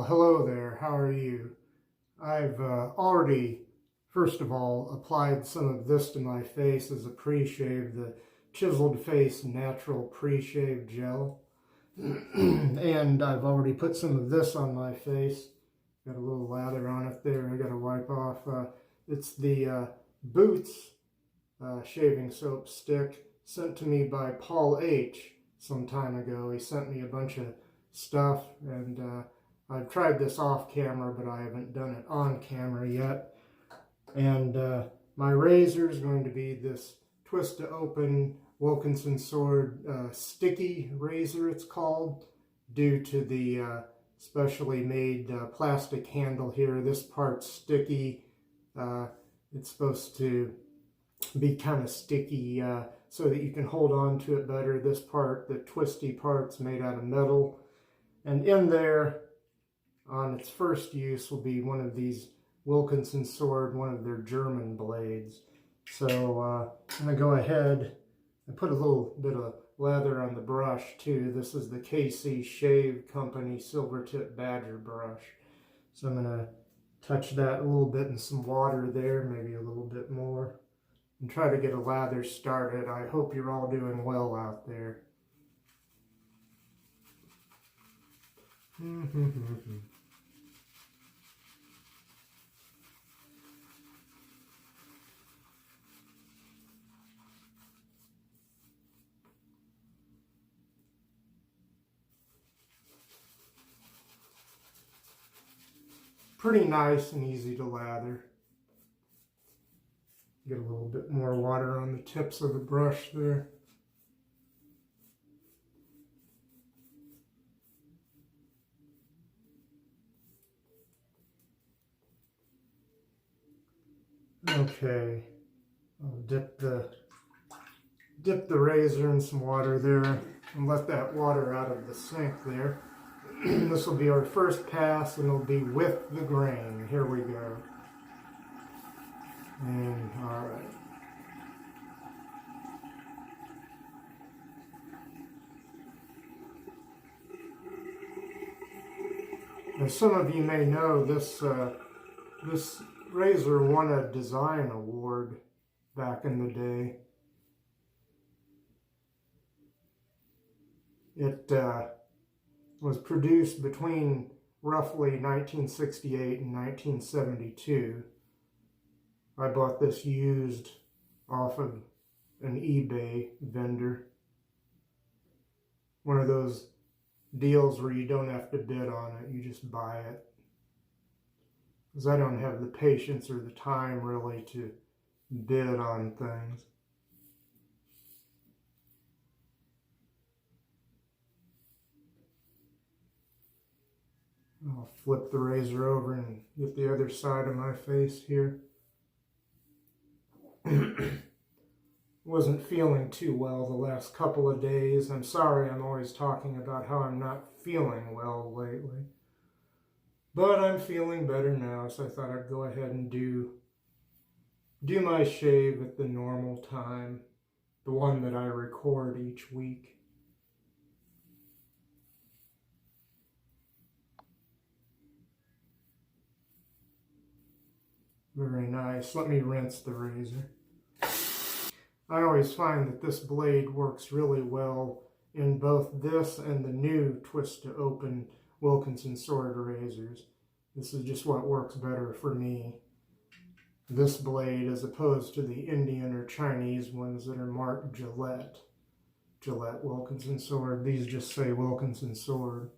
Hello there, how are you? I've already, first of all, applied some of this to my face as a pre-shave, the Chiseled Face Natural Pre-Shave Gel. And I've already put some of this on my face. Got a little lather on it there, I gotta wipe off. It's the Boots shaving soap stick sent to me by Paul H. some time ago. He sent me a bunch of stuff, and I've tried this off camera, but I haven't done it on camera yet. And my razor is going to be this twist to open Wilkinson Sword sticky razor, it's called, due to the specially made plastic handle here. This part's sticky. It's supposed to be kind of sticky so that you can hold on to it better. This part, the twisty part's made out of metal. And in there, on its first use, will be one of these Wilkinson Sword, one of their German blades. So I'm going to go ahead and put a little bit of lather on the brush too. This is the KC Shave Company Silvertip Badger brush. So I'm going to touch that a little bit in some water there, maybe a little bit more, and try to get a lather started. I hope you're all doing well out there. Pretty nice and easy to lather. Get a little bit more water on the tips of the brush there. Okay, I'll dip the razor in some water there and let that water out of the sink there. This will be our first pass, and it'll be with the grain. Here we go. And all right. As some of you may know, this razor won a design award back in the day. It was produced between roughly 1968 and 1972. I bought this used off of an eBay vendor. One of those deals where you don't have to bid on it, you just buy it. Because I don't have the patience or the time really to bid on things. I'll flip the razor over and get the other side of my face here. Wasn't feeling too well the last couple of days. I'm sorry I'm always talking about how I'm not feeling well lately. But I'm feeling better now, so I thought I'd go ahead and do my shave at the normal time, the one that I record each week. Very nice. Let me rinse the razor. I always find that this blade works really well in both this and the new twist to open Wilkinson Sword razors. This is just what works better for me. This blade, as opposed to the Indian or Chinese ones that are marked Gillette. Gillette Wilkinson Sword. These just say Wilkinson Sword.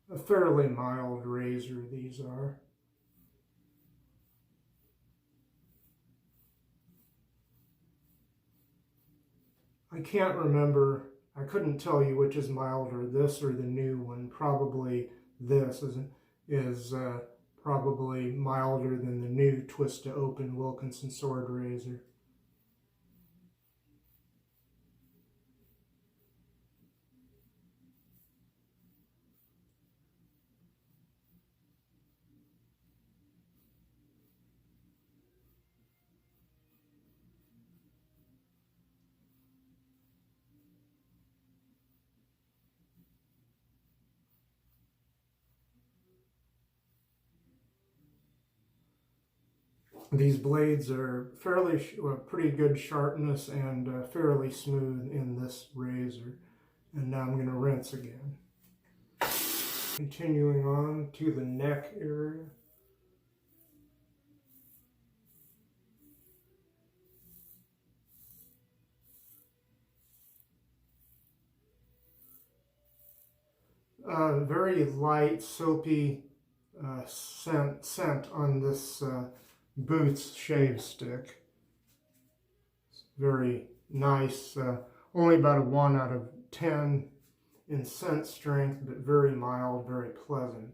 A fairly mild razor these are. I can't remember, I couldn't tell you which is milder, this or the new one. Probably this is probably milder than the new twist to open Wilkinson Sword razor. These blades are fairly pretty good sharpness and fairly smooth in this razor. And now I'm going to rinse again. Continuing on to the neck area. Very light, soapy scent on this Boots shave stick. It's very nice. Only about a 1 out of 10 in scent strength, but very mild, very pleasant.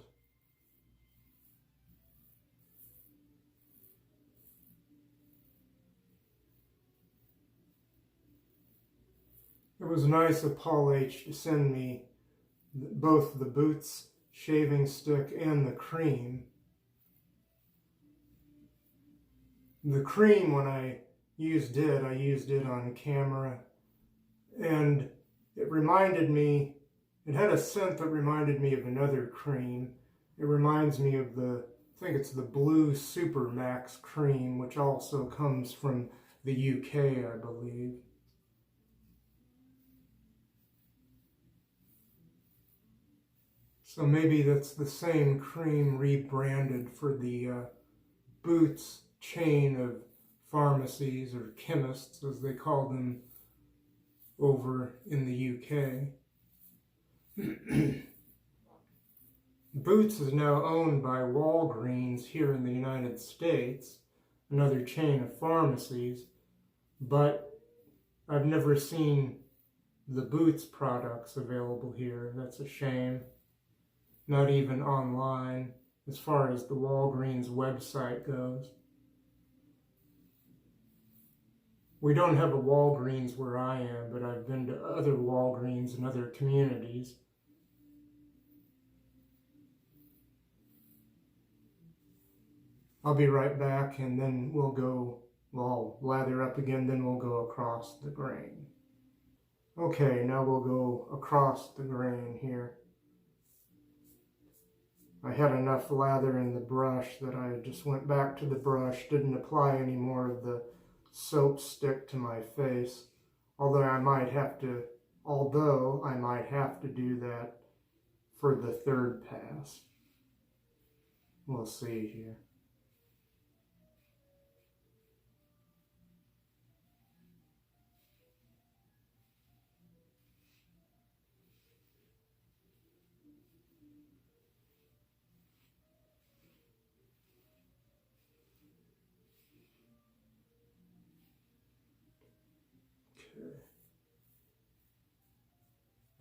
It was nice of Paul H. to send me both the Boots shaving stick and the cream. The cream, when I used it on camera, and it reminded me, it had a scent that reminded me of another cream. It reminds me of I think it's the Blue Super Max cream, which also comes from the UK, I believe. So maybe that's the same cream rebranded for the Boots chain of pharmacies, or chemists as they call them over in the UK. Boots is now owned by Walgreens here in the United States, another chain of pharmacies, but I've never seen the Boots products available here. That's a shame. Not even online, as far as the Walgreens website goes. We don't have a Walgreens where I am, but I've been to other Walgreens in other communities. I'll be right back, and then I'll lather up again, then we'll go across the grain. Okay, now we'll go across the grain here. I had enough lather in the brush that I just went back to the brush, didn't apply any more of the soap stick to my face, although I might have to do that for the third pass. We'll see here.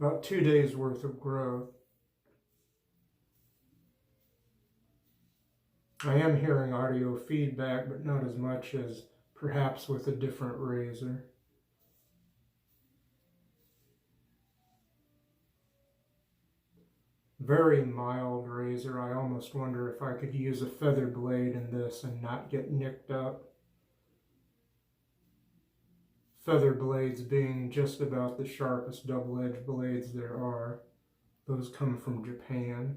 About 2 days worth of growth. I am hearing audio feedback, but not as much as perhaps with a different razor. Very mild razor. I almost wonder if I could use a feather blade in this and not get nicked up. Feather blades being just about the sharpest double-edged blades there are. Those come from Japan.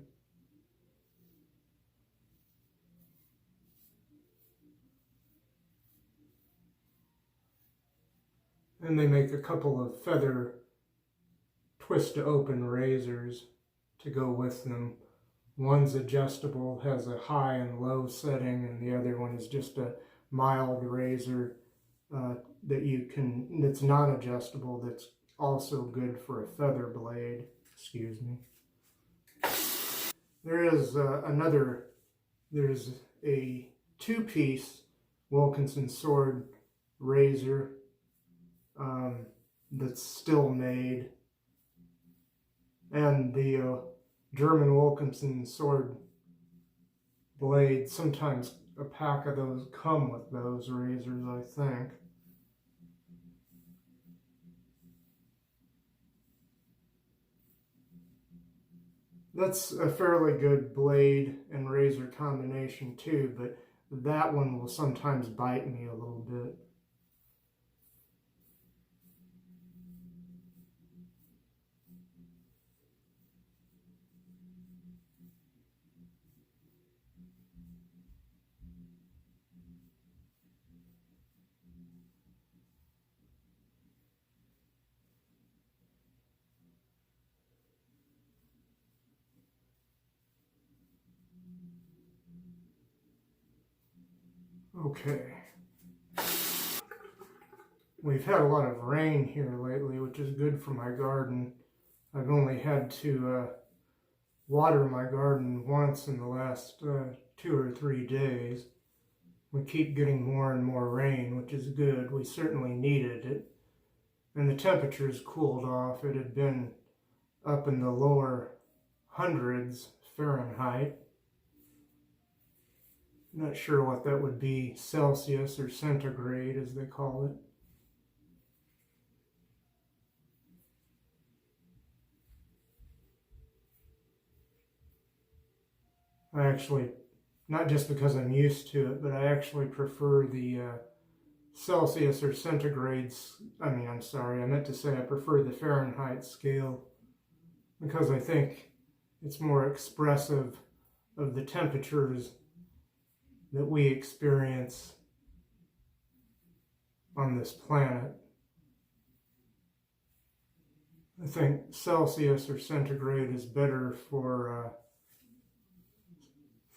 And they make a couple of feather twist-to-open razors to go with them. One's adjustable, has a high and low setting, and the other one is just a mild razor that's non-adjustable, that's also good for a feather blade. Excuse me. There's a 2-piece Wilkinson Sword razor that's still made, and the German Wilkinson Sword blade, sometimes a pack of those come with those razors, I think. That's a fairly good blade and razor combination too, but that one will sometimes bite me a little bit. Okay. We've had a lot of rain here lately, which is good for my garden. I've only had to water my garden once in the last 2 or 3 days. We keep getting more and more rain, which is good. We certainly needed it. And the temperatures cooled off. It had been up in the lower hundreds Fahrenheit. Not sure what that would be, Celsius or centigrade as they call it. I actually, not just because I'm used to it, but I actually prefer the Celsius or centigrades. I meant to say I prefer the Fahrenheit scale because I think it's more expressive of the temperatures that we experience on this planet. I think Celsius or centigrade is better for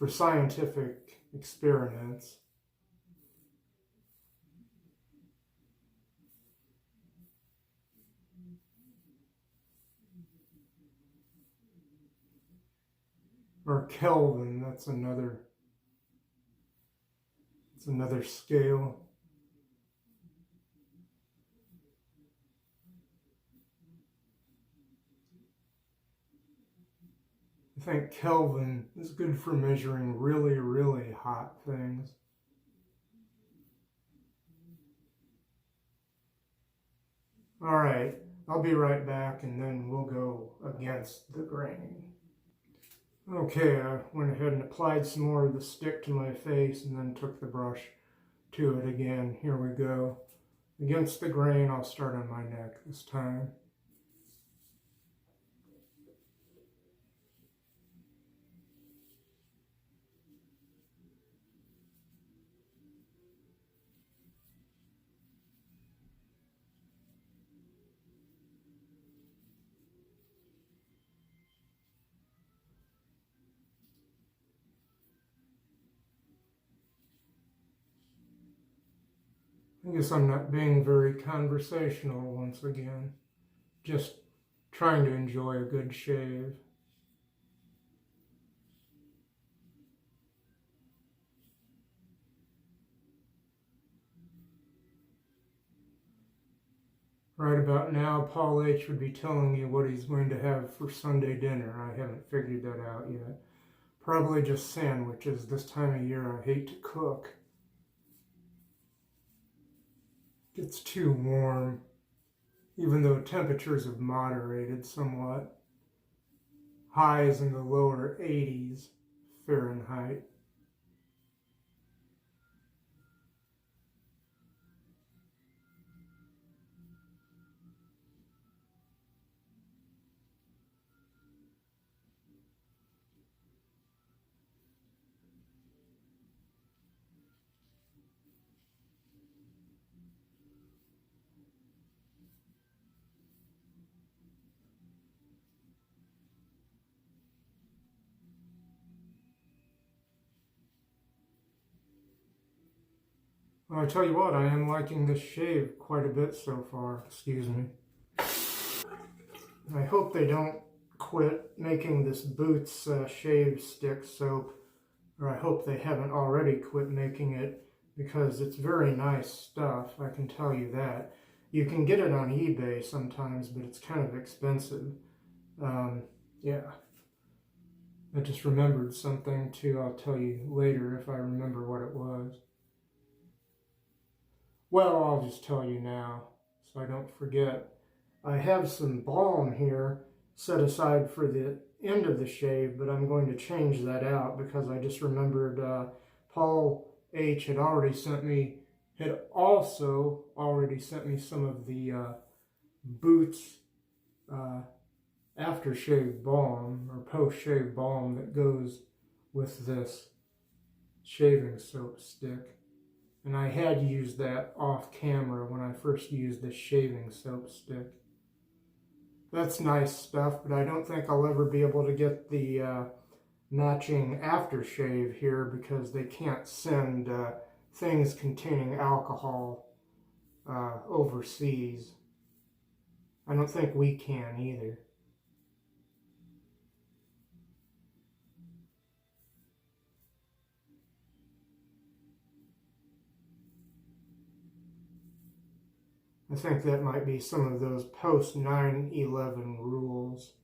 scientific experiments. Or Kelvin, that's another scale. I think Kelvin is good for measuring really, really hot things. All right, I'll be right back and then we'll go against the grain. Okay, I went ahead and applied some more of the stick to my face and then took the brush to it again. Here we go. Against the grain, I'll start on my neck this time. I guess I'm not being very conversational once again. Just trying to enjoy a good shave. Right about now, Paul H. would be telling me what he's going to have for Sunday dinner. I haven't figured that out yet. Probably just sandwiches. This time of year, I hate to cook. It's too warm, even though temperatures have moderated somewhat. Highs in the lower 80s Fahrenheit. Well, I tell you what, I am liking this shave quite a bit so far. Excuse me. I hope they don't quit making this Boots shave stick soap, or I hope they haven't already quit making it, because it's very nice stuff, I can tell you that. You can get it on eBay sometimes, but it's kind of expensive. Yeah. I just remembered something too. I'll tell you later if I remember what it was. Well, I'll just tell you now, so I don't forget. I have some balm here set aside for the end of the shave, but I'm going to change that out because I just remembered Paul H. had also already sent me some of the Boots aftershave balm or post-shave balm that goes with this shaving soap stick. And I had used that off camera when I first used the shaving soap stick. That's nice stuff, but I don't think I'll ever be able to get the matching aftershave here because they can't send things containing alcohol overseas. I don't think we can either. I think that might be some of those post 9/11 rules.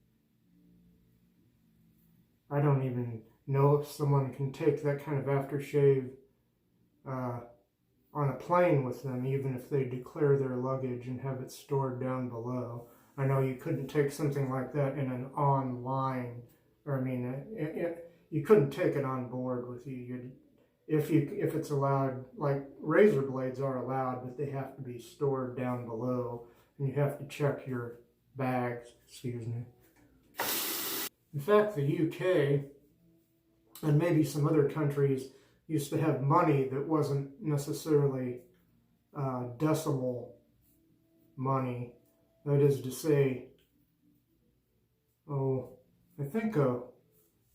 I don't even know if someone can take that kind of aftershave on a plane with them, even if they declare their luggage and have it stored down below. I know you couldn't take something like that in an online, or I mean, you couldn't take it on board with you. If it's allowed, like razor blades are allowed, but they have to be stored down below, and you have to check your bags. Excuse me. In fact, the UK and maybe some other countries used to have money that wasn't necessarily decimal money. That is to say, I think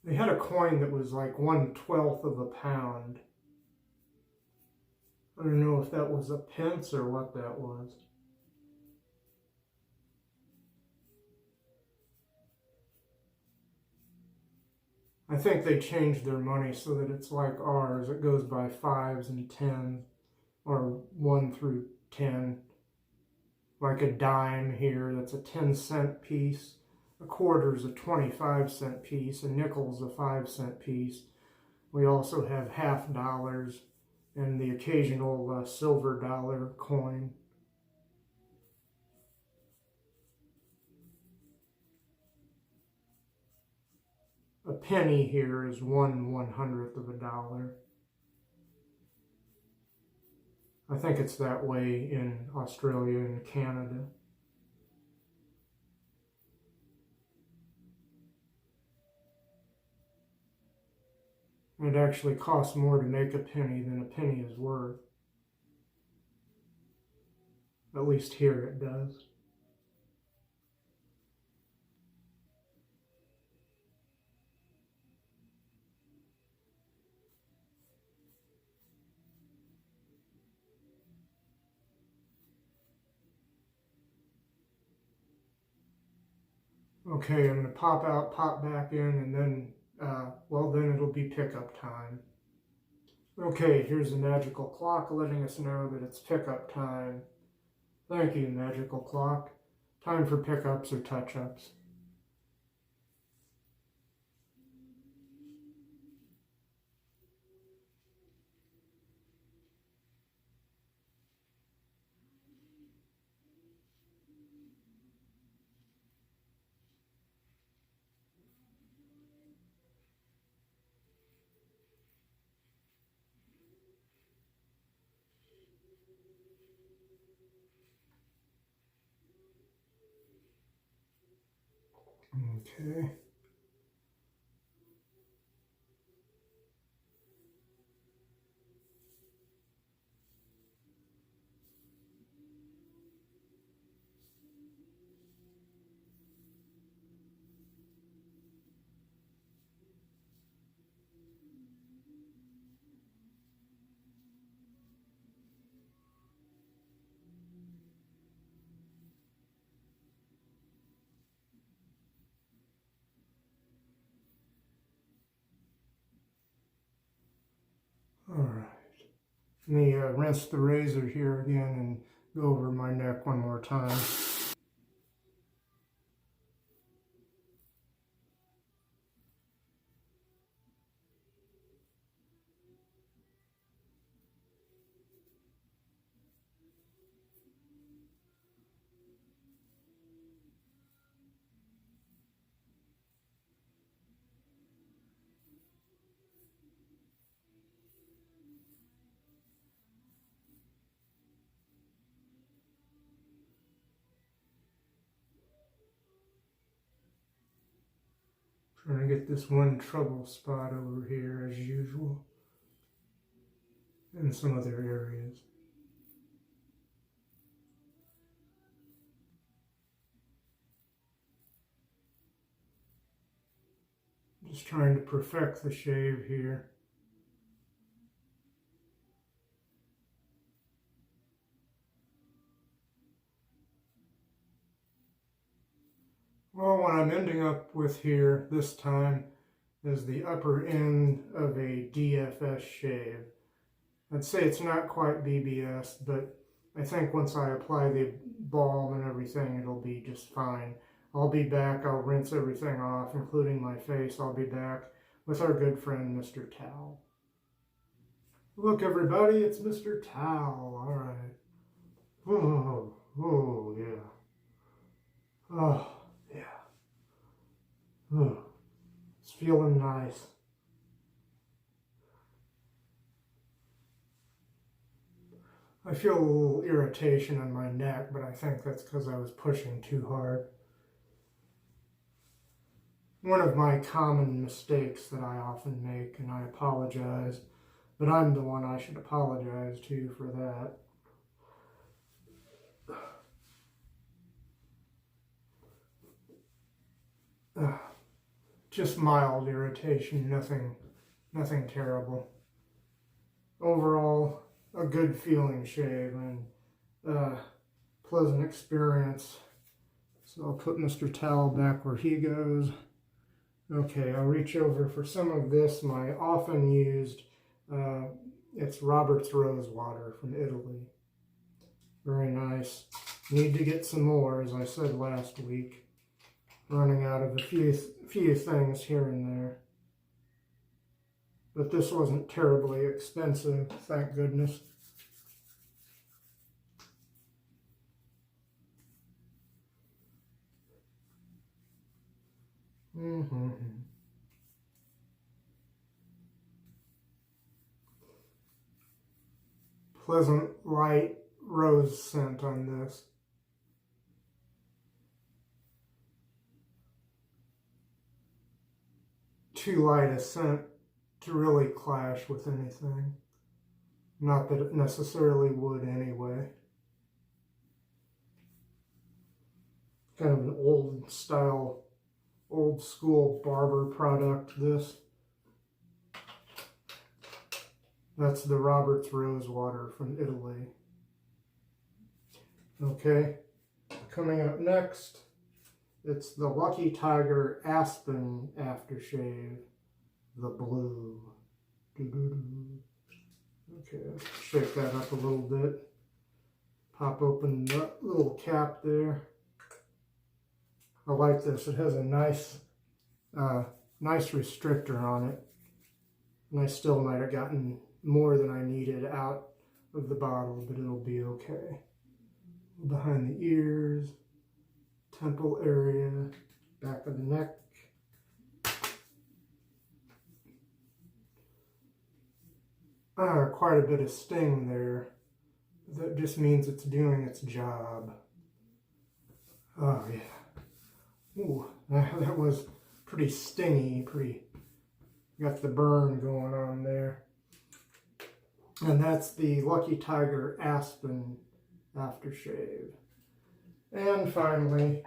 they had a coin that was like 1/12 of a pound. I don't know if that was a pence or what that was. I think they changed their money so that it's like ours. It goes by 5s and 10s, or 1 through 10. Like a dime here, that's a 10-cent piece. A quarter's a 25-cent piece. A nickel's a 5-cent piece. We also have half dollars and the occasional silver dollar coin. A penny here is 1/100th of a dollar. I think it's that way in Australia and Canada. It actually costs more to make a penny than a penny is worth. At least here it does. Okay, I'm going to pop out, pop back in, and then, then it'll be pickup time. Okay, here's the magical clock letting us know that it's pickup time. Thank you, magical clock. Time for pickups or touch-ups. Okay. All right. Let me rinse the razor here again and go over my neck one more time. Trying to get this one trouble spot over here as usual, and some other areas. Just trying to perfect the shave here. I'm ending up with here this time is the upper end of a DFS shave. I'd say it's not quite BBS, but I think once I apply the balm and everything, it'll be just fine. I'll be back. I'll rinse everything off, including my face. I'll be back with our good friend, Mr. Towel. Look, everybody, it's Mr. Towel. All right. Oh, yeah. Oh, yeah. Oh, it's feeling nice. I feel a little irritation in my neck, but I think that's because I was pushing too hard. One of my common mistakes that I often make, and I apologize, but I'm the one I should apologize to for that. Just mild irritation, nothing terrible. Overall, a good feeling shave and pleasant experience. So I'll put Mr. Towel back where he goes. Okay, I'll reach over for some of this, my often used, it's Robert's Rose Water from Italy. Very nice. Need to get some more, as I said last week. Running out of a few things here and there. But this wasn't terribly expensive, thank goodness. Pleasant light rose scent on this. Too light a scent to really clash with anything. Not that it necessarily would anyway. Kind of an old style, old school barber product, this. That's the Robert's Rose Water from Italy. Okay, coming up next, it's the Lucky Tiger Aspen aftershave, the blue. Okay, let's shake that up a little bit. Pop open the little cap there. I like this. It has a nice restrictor on it. And I still might have gotten more than I needed out of the bottle, but it'll be okay. Behind the ears, temple area, back of the neck. Quite a bit of sting there. That just means it's doing its job. Oh yeah. Ooh, that was pretty stingy, got the burn going on there. And that's the Lucky Tiger Aspen aftershave. And finally,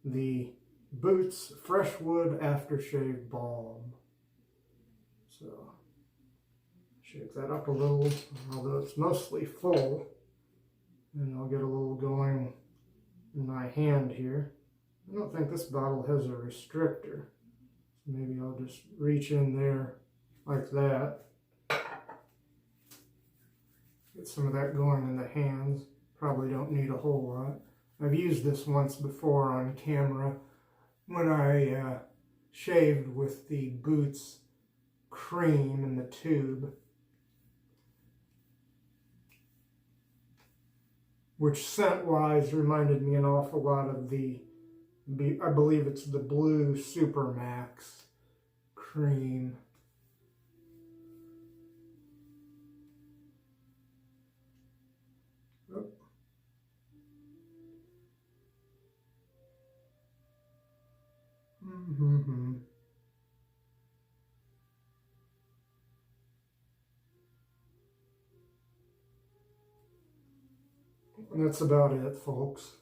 the Boots Freshwood aftershave balm. So, shake that up a little, although it's mostly full. And I'll get a little going in my hand here. I don't think this bottle has a restrictor. So maybe I'll just reach in there like that. Get some of that going in the hands. Probably don't need a whole lot. I've used this once before on camera when I shaved with the Boots cream in the tube, which scent-wise reminded me an awful lot of the, I believe it's the blue Supermax cream. And that's about it, folks.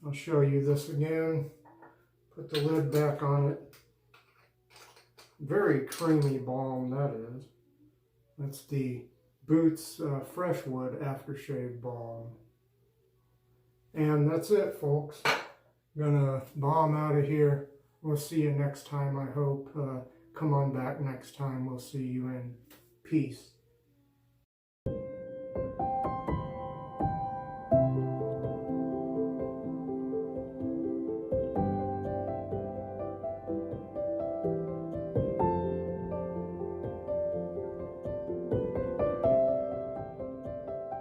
I'll show you this again. Put the lid back on it. Very creamy balm, that is. That's the Boots Freshwood aftershave balm. And that's it, folks. Gonna balm out of here. We'll see you next time, I hope. Come on back next time. We'll see you in peace.